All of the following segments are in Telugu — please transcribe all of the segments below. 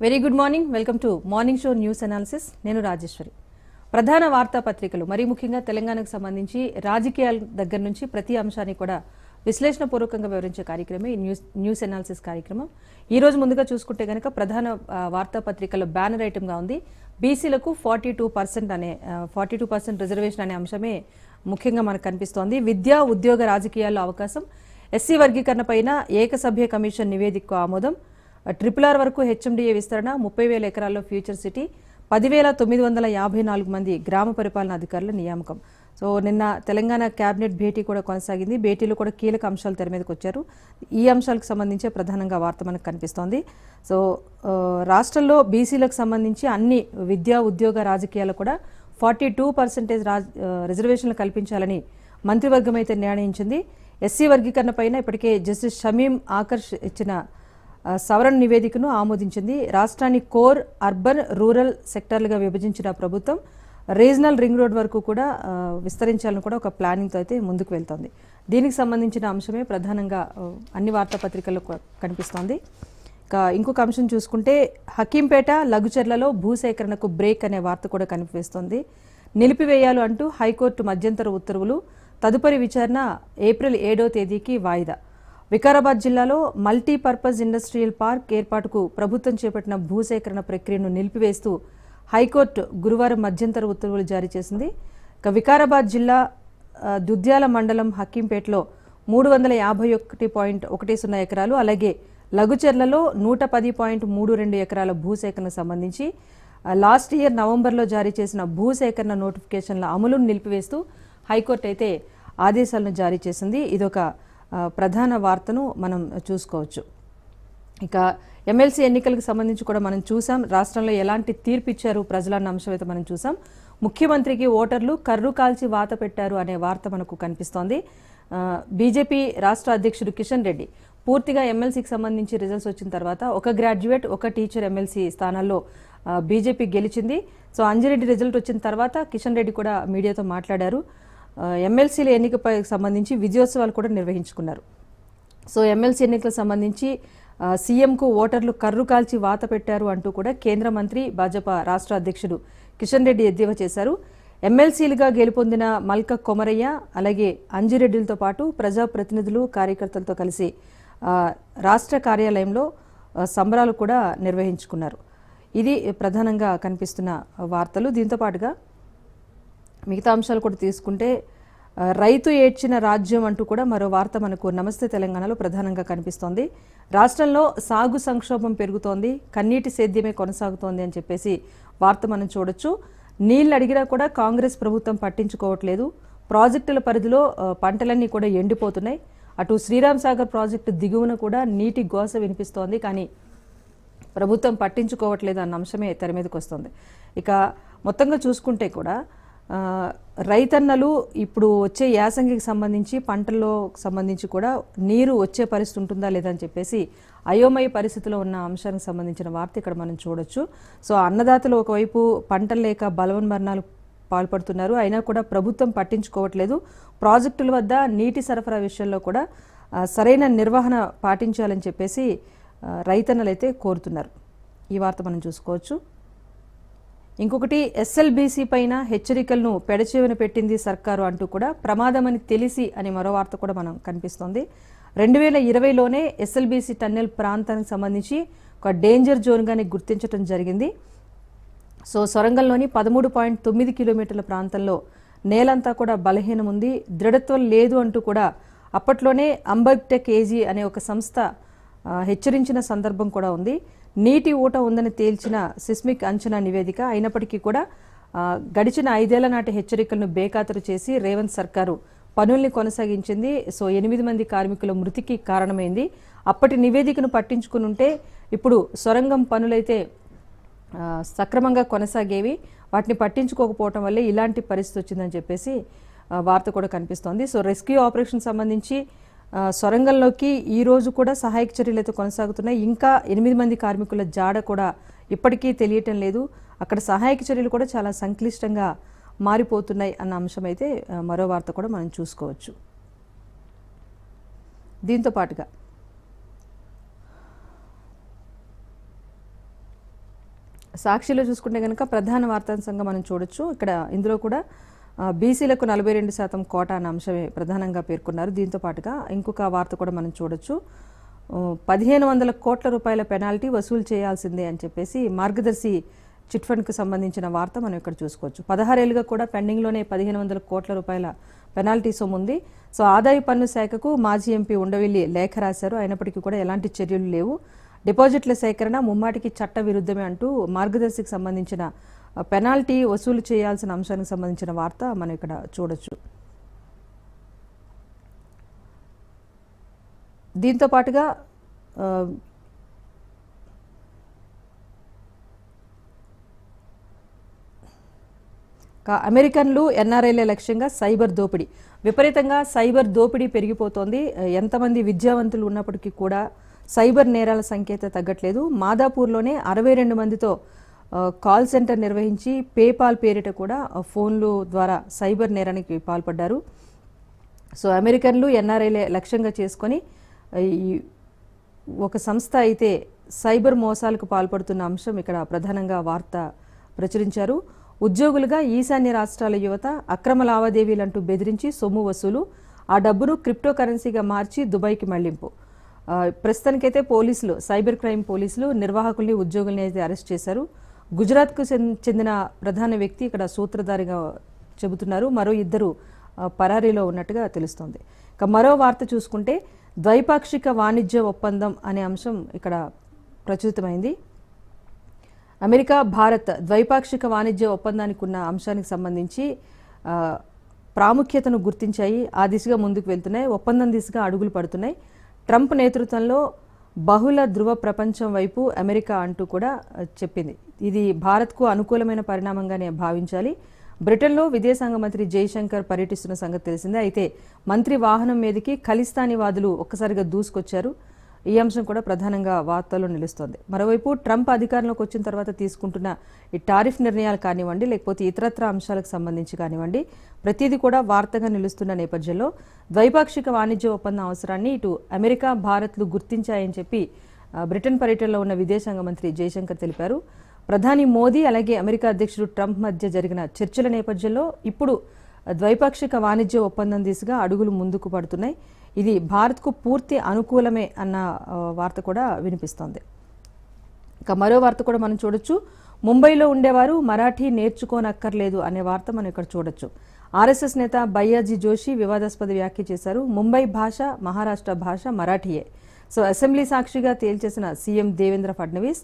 Very good morning. Welcome to morning show news analysis. నేను రాజేశ్వరి. ప్రధాన వార్తాపత్రికలు మరీ ముఖ్యంగా తెలంగాణకు సంబంధించి రాజకీయాల దగ్గర నుంచి ప్రతి అంశాన్ని కూడా విశ్లేషణపూర్వకంగా వివరించే కార్యక్రమే ఈ న్యూస్ అనాలిసిస్ కార్యక్రమం. ఈ రోజు ముందుగా చూసుకుంటే కనుక ప్రధాన వార్తాపత్రికల బ్యానర్ ఐటమ్గా ఉంది బీసీలకు 42% రిజర్వేషన్ అనే అంశమే ముఖ్యంగా మనకు కనిపిస్తోంది. విద్యా ఉద్యోగ రాజకీయాల్లో అవకాశం, ఎస్సీ వర్గీకరణ పైన ఏకసభ్య కమిషన్ నివేదికకు ఆమోదం, RRR వరకు హెచ్ఎండిఏ విస్తరణ, 30,000 ఎకరాల్లో ఫ్యూచర్ సిటీ, 10,954 మంది గ్రామ పరిపాలన అధికారుల నియామకం. సో నిన్న తెలంగాణ కేబినెట్ భేటీ కూడా కొనసాగింది. భేటీలో కూడా కీలక అంశాలు తెర మీదకి వచ్చారు. ఈ అంశాలకు సంబంధించే ప్రధానంగా వార్త మనకు కనిపిస్తోంది. సో రాష్ట్రంలో బీసీలకు సంబంధించి అన్ని విద్యా ఉద్యోగ రాజకీయాలు కూడా 42% రిజర్వేషన్లు కల్పించాలని మంత్రివర్గం అయితే నిర్ణయించింది. ఎస్సీ వర్గీకరణ పైన ఇప్పటికే జస్టిస్ షమీం ఆకర్ష్ ఇచ్చిన సవరణ నివేదికను ఆమోదించింది. రాష్ట్రాన్ని కోర్, అర్బన్, రూరల్ సెక్టార్లుగా విభజించిన ప్రభుత్వం రీజనల్ రింగ్ రోడ్ వరకు కూడా విస్తరించాలని కూడా ఒక ప్లానింగ్తో అయితే ముందుకు వెళ్తోంది. దీనికి సంబంధించిన అంశమే ప్రధానంగా అన్ని వార్తాపత్రికల్లో కనిపిస్తోంది. ఇంకొక అంశం చూసుకుంటే హకీంపేట, లఘుచర్లలో భూసేకరణకు బ్రేక్ అనే వార్త కూడా కనిపిస్తోంది. నిలిపివేయాలు అంటూ హైకోర్టు మధ్యంతర ఉత్తర్వులు, తదుపరి విచారణ ఏప్రిల్ 7వ తేదీకి వాయిదా. వికారాబాద్ జిల్లాలో మల్టీపర్పస్ ఇండస్ట్రియల్ పార్క్ ఏర్పాటుకు ప్రభుత్వం చేపట్టిన భూసేకరణ ప్రక్రియను నిలిపివేస్తూ హైకోర్టు గురువారం మధ్యంతర ఉత్తర్వులు జారీ చేసింది. వికారాబాద్ జిల్లా దుద్యాల మండలం హకీంపేటలో 351.10 ఎకరాలు, అలాగే లఘుచెర్లలో 110.32 ఎకరాల భూసేకరణ సంబంధించి లాస్ట్ ఇయర్ నవంబర్లో జారీ చేసిన భూసేకరణ నోటిఫికేషన్ల అమలును నిలిపివేస్తూ హైకోర్టు అయితే ఆదేశాలను జారీ చేసింది. ఇదొక ప్రధాన వార్తను మనం చూసుకోవచ్చు. ఇక ఎమ్మెల్సీ ఎన్నికలకు సంబంధించి కూడా మనం చూసాం. రాష్ట్రంలో ఎలాంటి తీర్పు ఇచ్చారు ప్రజలన్న అంశం అయితే మనం చూసాం. ముఖ్యమంత్రికి ఓటర్లు కర్రు కాల్చి వాత పెట్టారు అనే వార్త మనకు కనిపిస్తోంది. బీజేపీ రాష్ట్ర అధ్యక్షుడు కిషన్ రెడ్డి పూర్తిగా ఎమ్మెల్సీకి సంబంధించి రిజల్ట్స్ వచ్చిన తర్వాత ఒక గ్రాడ్యుయేట్, ఒక టీచర్ ఎమ్మెల్సీ స్థానాల్లో బీజేపీ గెలిచింది. సో అంజిరెడ్డి రిజల్ట్ వచ్చిన తర్వాత కిషన్ రెడ్డి కూడా మీడియాతో మాట్లాడారు. ఎమ్మెల్సీల ఎన్నికపై సంబంధించి విజయోత్సవాలు కూడా నిర్వహించుకున్నారు. సో ఎమ్మెల్సీ ఎన్నికలకు సంబంధించి సీఎంకు ఓటర్లు కర్రు కాల్చి వాత పెట్టారు అంటూ కూడా కేంద్ర మంత్రి, భాజపా రాష్ట్ర అధ్యక్షుడు కిషన్ రెడ్డి ఎద్దేవా చేశారు. ఎమ్మెల్సీలుగా గెలుపొందిన మల్క కొమరయ్య, అలాగే అంజిరెడ్డిలతో పాటు ప్రజాప్రతినిధులు, కార్యకర్తలతో కలిసి రాష్ట్ర కార్యాలయంలో సంబరాలు కూడా నిర్వహించుకున్నారు. ఇది ప్రధానంగా కనిపిస్తున్న వార్తలు. దీంతో పాటుగా మిగతా అంశాలు కూడా తీసుకుంటే రైతు ఏడ్చిన రాజ్యం అంటూ కూడా మరో వార్త మనకు నమస్తే తెలంగాణలో ప్రధానంగా కనిపిస్తోంది. రాష్ట్రంలో సాగు సంక్షోభం పెరుగుతోంది, కన్నీటి సేద్యమే కొనసాగుతోంది అని చెప్పేసి వార్త మనం చూడొచ్చు. నీళ్లు అడిగినా కూడా కాంగ్రెస్ ప్రభుత్వం పట్టించుకోవట్లేదు. ప్రాజెక్టుల పరిధిలో పంటలన్నీ కూడా ఎండిపోతున్నాయి. అటు శ్రీరామ్ సాగర్ ప్రాజెక్టు దిగువన కూడా నీటి గోస వినిపిస్తోంది, కానీ ప్రభుత్వం పట్టించుకోవట్లేదు అన్న అంశమే తెర మీదకి వస్తుంది. ఇక మొత్తంగా చూసుకుంటే కూడా రైతన్నలు ఇప్పుడు వచ్చే యాసంగికి సంబంధించి పంటల్లో సంబంధించి కూడా నీరు వచ్చే పరిస్థితి ఉంటుందా లేదా అని చెప్పేసి అయోమయ పరిస్థితిలో ఉన్న అంశానికి సంబంధించిన వార్త ఇక్కడ మనం చూడొచ్చు. సో అన్నదాతలు ఒకవైపు పంటలు లేక బలవన్మరణాలు పాల్పడుతున్నారు, అయినా కూడా ప్రభుత్వం పట్టించుకోవట్లేదు. ప్రాజెక్టుల వద్ద నీటి సరఫరా విషయంలో కూడా సరైన నిర్వహణ పాటించాలని చెప్పేసి రైతన్నలు అయితే కోరుతున్నారు. ఈ వార్త మనం చూసుకోవచ్చు. ఇంకొకటి ఎస్ఎల్బీసీ పైన హెచ్చరికలను పెడచెవిన పెట్టింది సర్కారు అంటూ కూడా ప్రమాదమని తెలిసి అని మరో వార్త కూడా మనం కనిపిస్తోంది. 2020లోనే ఎస్ఎల్బీసీ టన్నెల్ ప్రాంతానికి సంబంధించి ఒక డేంజర్ జోన్గానే గుర్తించడం జరిగింది. సో సొరంగంలోని 13.9 కిలోమీటర్ల ప్రాంతంలో నేలంతా కూడా బలహీనం ఉంది, దృఢత్వం లేదు అంటూ కూడా అప్పట్లోనే అంబర్టెక్ ఏజీ అనే ఒక సంస్థ హెచ్చరించిన సందర్భం కూడా ఉంది. నీటి ఊట ఉందని తేల్చిన సిస్మిక్ అంచనా నివేదిక అయినప్పటికీ కూడా గడిచిన 5 ఏళ్ల నాటి హెచ్చరికలను బేఖాతరు చేసి రేవంత్ సర్కారు పనుల్ని కొనసాగించింది. సో 8 మంది కార్మికుల మృతికి కారణమైంది. అప్పటి నివేదికను పట్టించుకుని ఉంటే ఇప్పుడు సొరంగం పనులైతే సక్రమంగా కొనసాగేవి. వాటిని పట్టించుకోకపోవటం వల్లే ఇలాంటి పరిస్థితి వచ్చిందని చెప్పేసి వార్త కూడా కనిపిస్తోంది. సో రెస్క్యూ ఆపరేషన్ సంబంధించి సొరంగంలోకి ఈ రోజు కూడా సహాయక చర్యలు అయితే కొనసాగుతున్నాయి. ఇంకా 8 మంది కార్మికుల జాడ కూడా ఇప్పటికీ తెలియటం లేదు. అక్కడ సహాయక చర్యలు కూడా చాలా సంక్లిష్టంగా మారిపోతున్నాయి అన్న అంశం అయితే మరో వార్త కూడా మనం చూసుకోవచ్చు. దీంతో పాటుగా సాక్షిలో చూసుకుంటే కనుక ప్రధాన వార్తాంశంగా మనం చూడొచ్చు. ఇక్కడ ఇందులో కూడా బీసీలకు 42% కోటా అన్న అంశమే ప్రధానంగా పేర్కొన్నారు. దీంతో పాటుగా ఇంకొక వార్త కూడా మనం చూడొచ్చు. 1500 కోట్ల రూపాయల పెనాల్టీ వసూలు చేయాల్సిందే అని చెప్పేసి మార్గదర్శి చిట్ ఫండ్కు సంబంధించిన వార్త మనం ఇక్కడ చూసుకోవచ్చు. 16 ఏళ్లుగా కూడా పెండింగ్లోనే 1500 కోట్ల రూపాయల పెనాల్టీ సొమ్ము ఉంది. సో ఆదాయ పన్ను శాఖకు మాజీ ఎంపీ ఉండవెల్లి లేఖ రాశారు. అయినప్పటికీ కూడా ఎలాంటి చర్యలు లేవు. డిపాజిట్ల సేకరణ ముమ్మాటికి చట్ట విరుద్ధమే అంటూ మార్గదర్శికి సంబంధించిన పెనాల్టీ వసూలు చేయాల్సిన అంశానికి సంబంధించిన వార్త మనం ఇక్కడ చూడొచ్చు. దీంతో పాటుగా అమెరికన్లు ఎన్ఆర్ఐల లక్ష్యంగా సైబర్ దోపిడీ, విపరీతంగా సైబర్ దోపిడీ పెరిగిపోతోంది. ఎంతమంది విద్యావంతులు ఉన్నప్పటికీ కూడా సైబర్ నేరాల సంఖ్య తగ్గట్లేదు. మాదాపూర్లోనే 62 మందితో కాల్ సెంటర్ నిర్వహించి పేపాల్ పేరిట కూడా ఫోన్లు ద్వారా సైబర్ నేరానికి పాల్పడ్డారు. సో అమెరికన్లు ఎన్ఆర్ఐలే లక్ష్యంగా చేసుకొని ఈ ఒక సంస్థ అయితే సైబర్ మోసాలకు పాల్పడుతున్న అంశం ఇక్కడ ప్రధానంగా వార్త ప్రచురించారు. ఉద్యోగులుగా ఈశాన్య రాష్ట్రాల యువత అక్రమ లావాదేవీలంటూ బెదిరించి సొమ్ము వసూలు, ఆ డబ్బును క్రిప్టో కరెన్సీగా మార్చి దుబాయ్కి మళ్లింపు. ప్రస్తుతానికైతే పోలీసులు, సైబర్ క్రైమ్ పోలీసులు నిర్వాహకుల్ని ఉద్యోగుల్ని అయితే అరెస్ట్ చేశారు. గుజరాత్కు చెందిన ప్రధాన వ్యక్తి ఇక్కడ సూత్రధారిగా చెబుతున్నారు. మరో 2 పరారీలో ఉన్నట్టుగా తెలుస్తోంది. ఇక మరో వార్త చూసుకుంటే ద్వైపాక్షిక వాణిజ్య ఒప్పందం అనే అంశం ఇక్కడ ప్రచురితమైంది. అమెరికా భారత్ ద్వైపాక్షిక వాణిజ్య ఒప్పందానికి ఉన్న అంశానికి సంబంధించి ప్రాముఖ్యతను గుర్తించాయి. ఆ దిశగా ముందుకు వెళ్తున్నాయి. ఒప్పందం దిశగా అడుగులు పడుతున్నాయి. ట్రంప్ నేతృత్వంలో బహుళ ధృవ ప్రపంచం వైపు అమెరికా అంటూ కూడా చెప్పింది. ఇది భారత్కు అనుకూలమైన పరిణామంగానే భావించాలి. బ్రిటన్లో విదేశాంగ మంత్రి జైశంకర్ పర్యటిస్తున్న సంగతి తెలిసిందే. అయితే మంత్రి వాహనం మీదకి ఖలిస్తానీవాదులు ఒక్కసారిగా దూసుకొచ్చారు. ఈ అంశం కూడా ప్రధానంగా వార్తల్లో నిలుస్తోంది. మరోవైపు ట్రంప్ అధికారంలోకి వచ్చిన తర్వాత తీసుకుంటున్న ఈ టారిఫ్ నిర్ణయాలు కానివ్వండి, లేకపోతే ఇతరత్ర అంశాలకు సంబంధించి కానివ్వండి, ప్రతిదీ కూడా వార్తగా నిలుస్తున్న నేపథ్యంలో ద్వైపాక్షిక వాణిజ్య ఒప్పందం అవసరాన్ని ఇటు అమెరికా, భారత్లు గుర్తించాయని చెప్పి బ్రిటన్ పర్యటనలో ఉన్న విదేశాంగ మంత్రి జైశంకర్ తెలిపారు. ప్రధాని మోదీ అలాగే అమెరికా అధ్యక్షుడు ట్రంప్ మధ్య జరిగిన చర్చల నేపథ్యంలో ఇప్పుడు ద్వైపాక్షిక వాణిజ్య ఒప్పందం దిశగా అడుగులు ముందుకు పడుతున్నాయి. ఇది భారత్కు పూర్తి అనుకూలమే అన్న వార్త కూడా వినిపిస్తోంది. ఇక మరో వార్త కూడా మనం చూడొచ్చు. ముంబైలో ఉండేవారు మరాఠీ నేర్చుకోనక్కర్లేదు అనే వార్త మనం ఇక్కడ చూడొచ్చు. ఆర్ఎస్ఎస్ నేత భయ్యాజీ జోషి వివాదాస్పద వ్యాఖ్య చేశారు. ముంబై భాష, మహారాష్ట్ర భాష మరాఠీయే. సో అసెంబ్లీ సాక్షిగా తేల్చేసిన సీఎం దేవేంద్ర ఫడ్నవీస్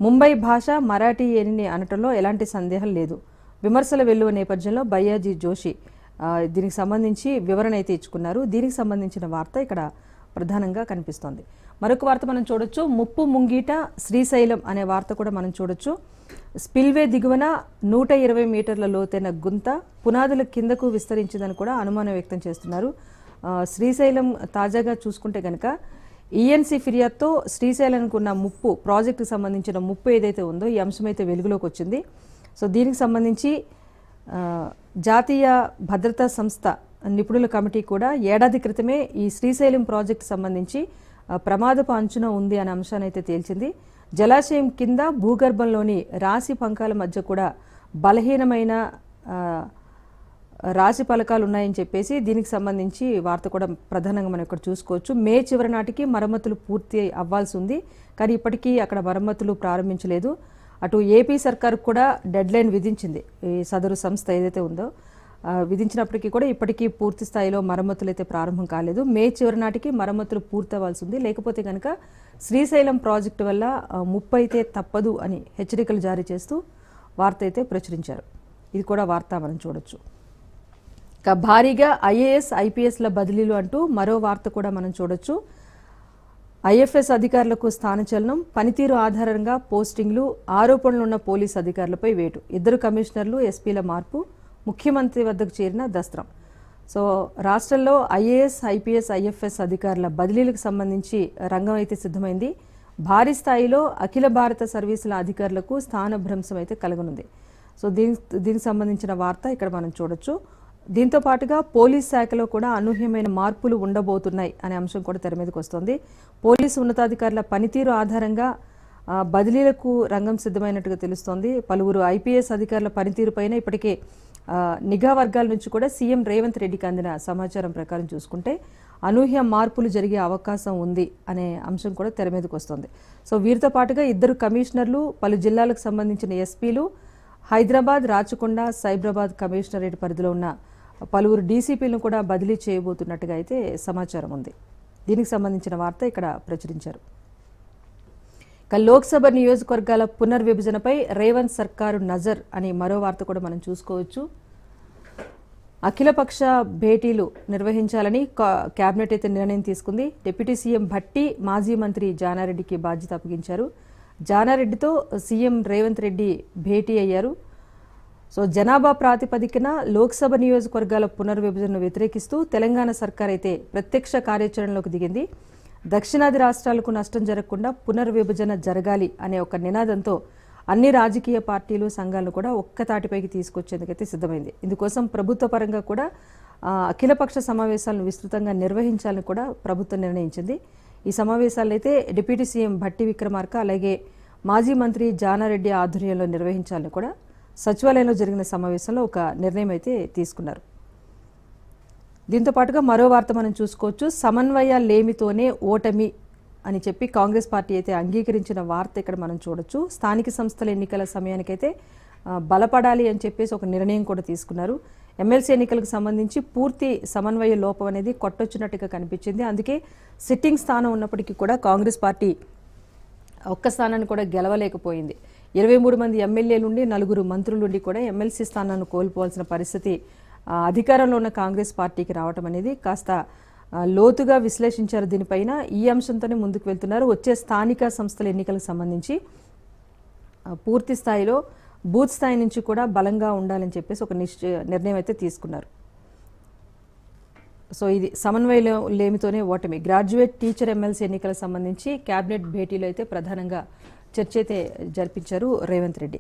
ముంబై భాష మరాఠీయేని అనటంలో ఎలాంటి సందేహం లేదు. విమర్శల వెల్లువ నేపథ్యంలో భయ్యాజీ జోషి దీనికి సంబంధించి వివరణ అయితే ఇచ్చుకున్నారు. దీనికి సంబంధించిన వార్త ఇక్కడ ప్రధానంగా కనిపిస్తోంది. మరొక వార్త మనం చూడొచ్చు. ముప్పు ముంగీట శ్రీశైలం అనే వార్త కూడా మనం చూడొచ్చు. స్పిల్వే దిగువన 120 మీటర్ల లోతైన గుంత పునాదుల కిందకు విస్తరించిందని కూడా అనుమానం వ్యక్తం చేస్తున్నారు. శ్రీశైలం తాజాగా చూసుకుంటే కనుక ఈఎన్సీ ఫిర్యాదుతో శ్రీశైలంకు ఉన్న ముప్పు, ప్రాజెక్టుకు సంబంధించిన ముప్పు ఏదైతే ఉందో ఈ అంశం అయితే వెలుగులోకి వచ్చింది. సో దీనికి సంబంధించి జాతీయ భద్రతా సంస్థ నిపుణుల కమిటీ కూడా ఏడాది క్రితమే ఈ శ్రీశైలం ప్రాజెక్టు సంబంధించి ప్రమాదపు అంచున ఉంది అనే అంశాన్ని అయితే తేల్చింది. జలాశయం కింద భూగర్భంలోని రాశి పంకాల మధ్య కూడా బలహీనమైన రాశి ఫలకాలు ఉన్నాయని చెప్పేసి దీనికి సంబంధించి వార్త కూడా ప్రధానంగా మనం ఇక్కడ చూసుకోవచ్చు. మే చివరి నాటికి మరమ్మతులు పూర్తి అవ్వాల్సి ఉంది. కానీ ఇప్పటికీ అక్కడ మరమ్మతులు ప్రారంభించలేదు. అటు ఏపీ సర్కారు కూడా డెడ్ లైన్ విధించింది. ఈ సదరు సంస్థ ఏదైతే ఉందో విధించినప్పటికీ కూడా ఇప్పటికీ పూర్తి స్థాయిలో మరమ్మతులు అయితే ప్రారంభం కాలేదు. మే చివరి నాటికి మరమ్మతులు పూర్తి అవ్వాల్సి ఉంది. లేకపోతే కనుక శ్రీశైలం ప్రాజెక్టు వల్ల ముప్పు అయితే తప్పదు అని హెచ్చరికలు జారీ చేస్తూ వార్త అయితే ప్రచురించారు. ఇది కూడా వార్త మనం చూడొచ్చు. ఇక భారీగా ఐఏఎస్, ఐపీఎస్ల బదిలీలు అంటూ మరో వార్త కూడా మనం చూడొచ్చు. ఐఎఫ్ఎస్ అధికారులకు స్థానచలనం, పనితీరు ఆధారంగా పోస్టింగ్లు, ఆరోపణలున్న పోలీస్ అధికారులపై వేటు, 2 కమిషనర్లు, ఎస్పీల మార్పు, ముఖ్యమంత్రి వద్దకు చేరిన దస్త్రం. సో రాష్ట్రంలో ఐఏఎస్, ఐపీఎస్, ఐఎఫ్ఎస్ అధికారుల బదిలీలకు సంబంధించి రంగం అయితే సిద్ధమైంది. భారీ స్థాయిలో అఖిల భారత సర్వీసుల అధికారులకు స్థానభ్రంశం అయితే కలగనుంది. సో దీనికి సంబంధించిన వార్త ఇక్కడ మనం చూడొచ్చు. దీంతో పాటుగా పోలీస్ శాఖలో కూడా అనూహ్యమైన మార్పులు ఉండబోతున్నాయి అనే అంశం కూడా తెర మీదకి వస్తుంది. పోలీసు ఉన్నతాధికారుల పనితీరు ఆధారంగా బదిలీలకు రంగం సిద్ధమైనట్టుగా తెలుస్తోంది. పలువురు ఐపీఎస్ అధికారుల పనితీరుపైన ఇప్పటికే నిఘా వర్గాల నుంచి కూడా సీఎం రేవంత్ రెడ్డికి అందిన సమాచారం ప్రకారం చూసుకుంటే అనూహ్య మార్పులు జరిగే అవకాశం ఉంది అనే అంశం కూడా తెర మీదకి వస్తుంది. సో వీరితో పాటుగా 2 కమిషనర్లు, పలు జిల్లాలకు సంబంధించిన ఎస్పీలు, హైదరాబాద్, రాచకొండ, సైబరాబాద్ కమిషనరేట్ పరిధిలో ఉన్న పలువురు డీసీపీలను కూడా బదిలీ చేయబోతున్నట్టుగా అయితే సమాచారం ఉంది. దీనికి సంబంధించిన వార్త ఇక్కడ ప్రచురించారు. ఇక లోక్సభ నియోజకవర్గాల పునర్విభజనపై రేవంత్ సర్కారు నజర్ అని మరో వార్త కూడా మనం చూసుకోవచ్చు. అఖిలపక్ష భేటీలు నిర్వహించాలని కేబినెట్ అయితే నిర్ణయం తీసుకుంది. డిప్యూటీ సీఎం భట్టి మాజీ మంత్రి జానారెడ్డికి బాధ్యత అప్పగించారు. జానారెడ్డితో సీఎం రేవంత్ రెడ్డి భేటీ అయ్యారు. సో జనాభా ప్రాతిపదికన లోక్సభ నియోజకవర్గాల పునర్విభజనను వ్యతిరేకిస్తూ తెలంగాణ సర్కార్ అయితే ప్రత్యక్ష కార్యాచరణలోకి దిగింది. దక్షిణాది రాష్ట్రాలకు నష్టం జరగకుండా పునర్విభజన జరగాలి అనే ఒక నినాదంతో అన్ని రాజకీయ పార్టీలు, సంఘాలను కూడా ఒక్కతాటిపైకి తీసుకొచ్చేందుకైతే సిద్ధమైంది. ఇందుకోసం ప్రభుత్వ పరంగా కూడా అఖిలపక్ష సమావేశాలను విస్తృతంగా నిర్వహించాలని కూడా ప్రభుత్వం నిర్ణయించింది. ఈ సమావేశాలను అయితే డిప్యూటీ సీఎం భట్టి విక్రమార్క అలాగే మాజీ మంత్రి జానారెడ్డి ఆధ్వర్యంలో నిర్వహించాలని కూడా సచివాలయంలో జరిగిన సమావేశంలో ఒక నిర్ణయం అయితే తీసుకున్నారు. దీంతో పాటుగా మరో వార్త మనం చూసుకోవచ్చు. సమన్వయ లేమితోనే ఓటమి అని చెప్పి కాంగ్రెస్ పార్టీ అయితే అంగీకరించిన వార్త ఇక్కడ మనం చూడొచ్చు. స్థానిక సంస్థల ఎన్నికల సమయానికైతే బలపడాలి అని చెప్పేసి ఒక నిర్ణయం కూడా తీసుకున్నారు. ఎమ్మెల్సీ ఎన్నికలకు సంబంధించి పూర్తి సమన్వయ లోపం అనేది కొట్టొచ్చినట్టుగా కనిపించింది. అందుకే సిట్టింగ్ స్థానం ఉన్నప్పటికీ కూడా కాంగ్రెస్ పార్టీ ఒక్క స్థానాన్ని కూడా గెలవలేకపోయింది. 23 మంది ఎమ్మెల్యేల నుండి 4 మంత్రుల నుండి కూడా ఎమ్మెల్సీ స్థానాన్ని కోల్పోవాల్సిన పరిస్థితి అధికారంలో ఉన్న కాంగ్రెస్ పార్టీకి రావటం అనేది కాస్త లోతుగా విశ్లేషించారు. దీనిపైన ఈ అంశంతోనే ముందుకు వెళ్తున్నారు. వచ్చే స్థానిక సంస్థల ఎన్నికలకు సంబంధించి పూర్తి స్థాయిలో బూత్ స్థాయి నుంచి కూడా బలంగా ఉండాలని చెప్పేసి ఒక నిర్ణయం అయితే తీసుకున్నారు. సో ఇది సమన్వయ లేమితోనే ఓటమి. గ్రాడ్యుయేట్ టీచర్ ఎమ్మెల్సీ ఎన్నికలకు సంబంధించి కేబినెట్ భేటీలో అయితే ప్రధానంగా చర్చ అయితే జరిపించారు రేవంత్ రెడ్డి.